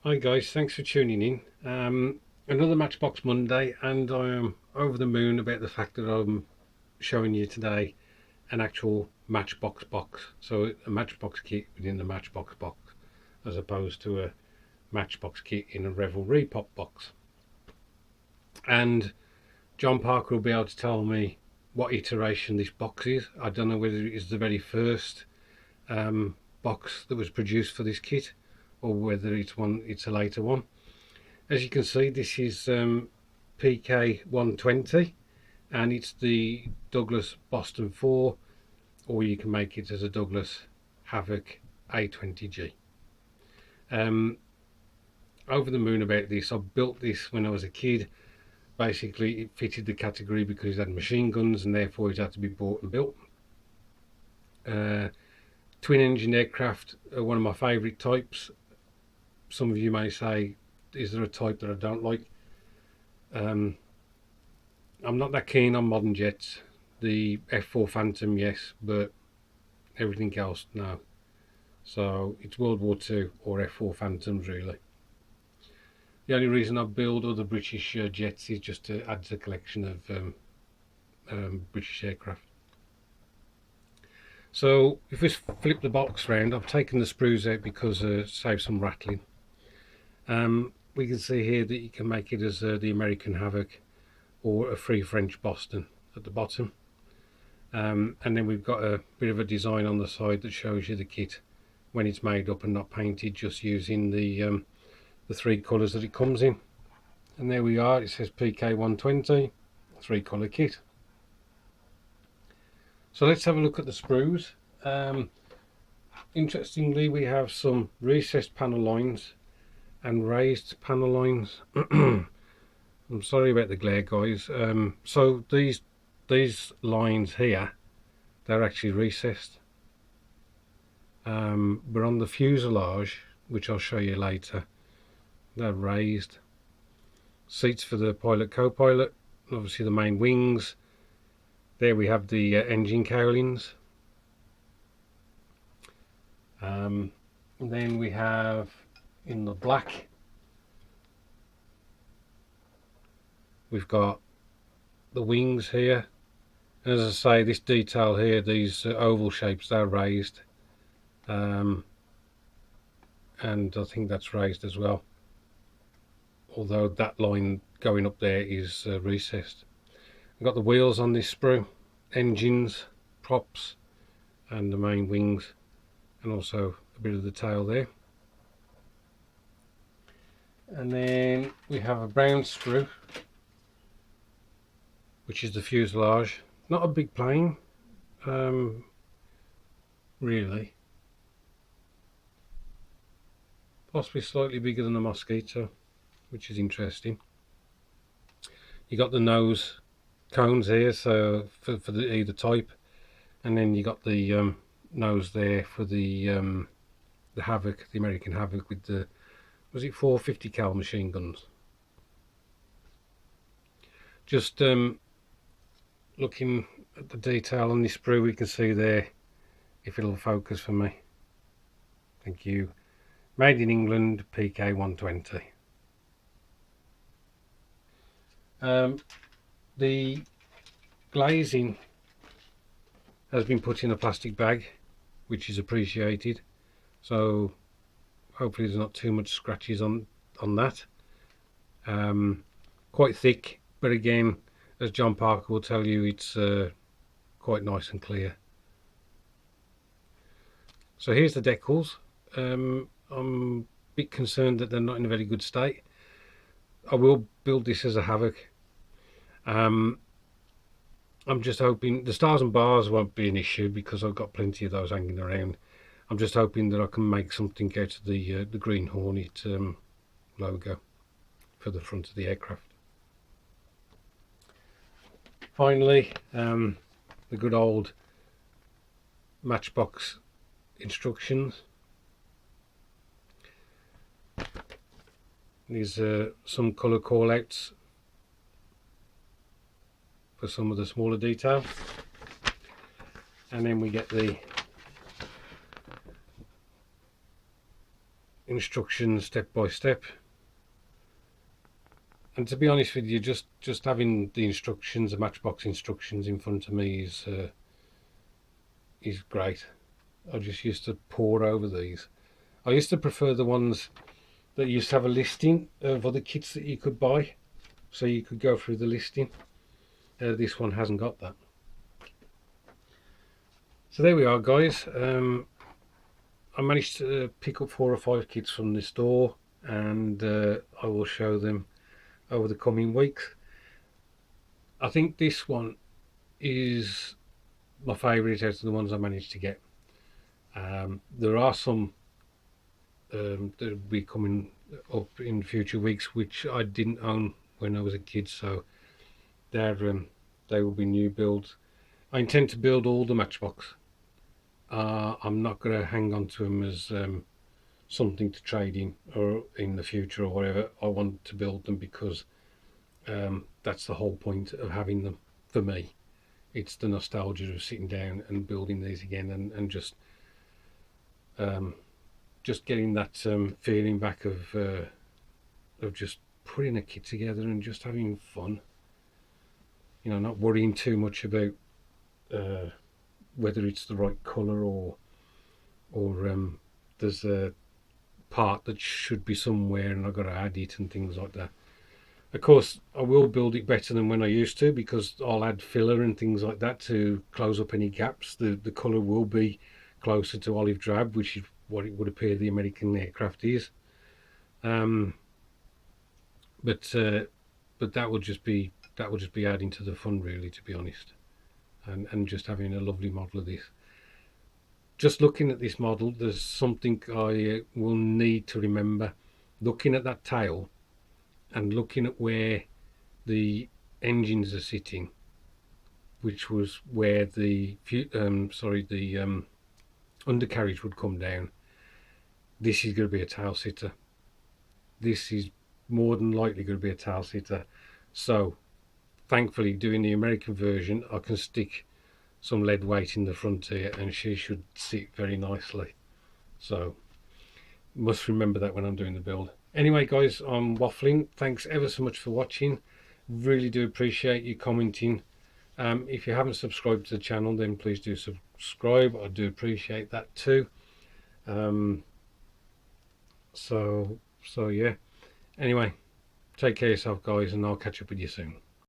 Hi guys, thanks for tuning in. Another Matchbox Monday, and I am over the moon about the fact that I'm showing you today an actual Matchbox box. So a Matchbox kit within the Matchbox box, as opposed to a Matchbox kit in a Revelry pop box. And John Parker will be able to tell me what iteration this box is. I don't know whether it is the very first box that was produced for this kit, or whether it's a later one. As you can see, this is PK-120, and it's the Douglas Boston 4, or you can make it as a Douglas Havoc A20G. Over the moon about this. I built this when I was a kid. Basically, it fitted the category because it had machine guns, and therefore it had to be bought and built. Twin engine aircraft are one of my favourite types. Some of you may say, is there a type that I don't like? I'm not that keen on modern jets. The F4 Phantom, yes, but everything else, no. So it's World War II or F4 Phantoms, really. The only reason I build other British jets is just to add to the collection of British aircraft. So if we flip the box round, I've taken the sprues out because save some rattling. We can see here that you can make it as the American Havoc or a Free French Boston at the bottom. And then we've got a bit of a design on the side that shows you the kit when it's made up and not painted, just using the three colours that it comes in. And there we are, it says PK-120, 3-colour kit. So let's have a look at the sprues. Interestingly, we have some recessed panel lines and raised panel lines. I'm sorry about the glare, guys. So these lines here, they're actually recessed. But on the fuselage, which I'll show you later, they're raised. Seats for the pilot, co-pilot, obviously the main wings. There we have the engine cowlings. And then we have in the black, we've got the wings here. And as I say, this detail here, these oval shapes, they're raised. And I think that's raised as well, although that line going up there is recessed. I've got the wheels on this sprue, engines, props, and the main wings, and also a bit of the tail there. And then we have a brown sprue, which is the fuselage. Not a big plane, really. Possibly slightly bigger than a Mosquito, which is interesting. You got the nose cones here, so for the either type, and then you got the nose there for the Havoc, the American Havoc, with the, was it 450 cal machine guns. Just looking at the detail on this sprue, we can see there, if it'll focus for me. Thank you. Made in England, PK-120. The glazing has been put in a plastic bag, which is appreciated. So hopefully there's not too much scratches on that. Quite thick, but again, as John Parker will tell you, it's quite nice and clear. So here's the decals. I'm a bit concerned that they're not in a very good state. I will build this as a Havoc. I'm just hoping the stars and bars won't be an issue because I've got plenty of those hanging around. I'm just hoping that I can make something out of the Green Hornet logo for the front of the aircraft. Finally, the good old Matchbox instructions. These are some colour callouts for some of the smaller detail, and then we get the instructions step by step. And to be honest with you, just having the instructions, the Matchbox instructions in front of me is great. I just used to pore over these. I used to prefer the ones that used to have a listing of other kits that you could buy, so you could go through the listing. This one hasn't got that. So there we are, guys. I managed to pick up 4 or 5 kits from the store, and I will show them over the coming weeks. I think this one is my favourite out of the ones I managed to get. There are some that will be coming up in future weeks which I didn't own when I was a kid, so they will be new builds. I intend to build all the Matchbox. I'm not going to hang on to them as something to trade in or in the future or whatever. I want to build them because that's the whole point of having them for me. It's the nostalgia of sitting down and building these again, and just getting that feeling back of just putting a kit together and just having fun. You know, not worrying too much about whether it's the right colour or there's a part that should be somewhere and I've got to add it and things like that. Of course, I will build it better than when I used to, because I'll add filler and things like that to close up any gaps. The colour will be closer to olive drab, which is what it would appear the American aircraft is. But that would just be adding to the fun, really, to be honest, and just having a lovely model of this. Just looking at this model, there's something I will need to remember. Looking at that tail and looking at where the engines are sitting, which was where the undercarriage would come down. This is going to be a tail sitter. This is more than likely going to be a tail sitter. So thankfully, doing the American version, I can stick some lead weight in the front here and she should sit very nicely. So must remember that when I'm doing the build. Anyway, guys, I'm waffling. Thanks ever so much for watching. Really do appreciate you commenting. If you haven't subscribed to the channel, then please do subscribe. I do appreciate that too. So yeah. Anyway, take care of yourself, guys, and I'll catch up with you soon.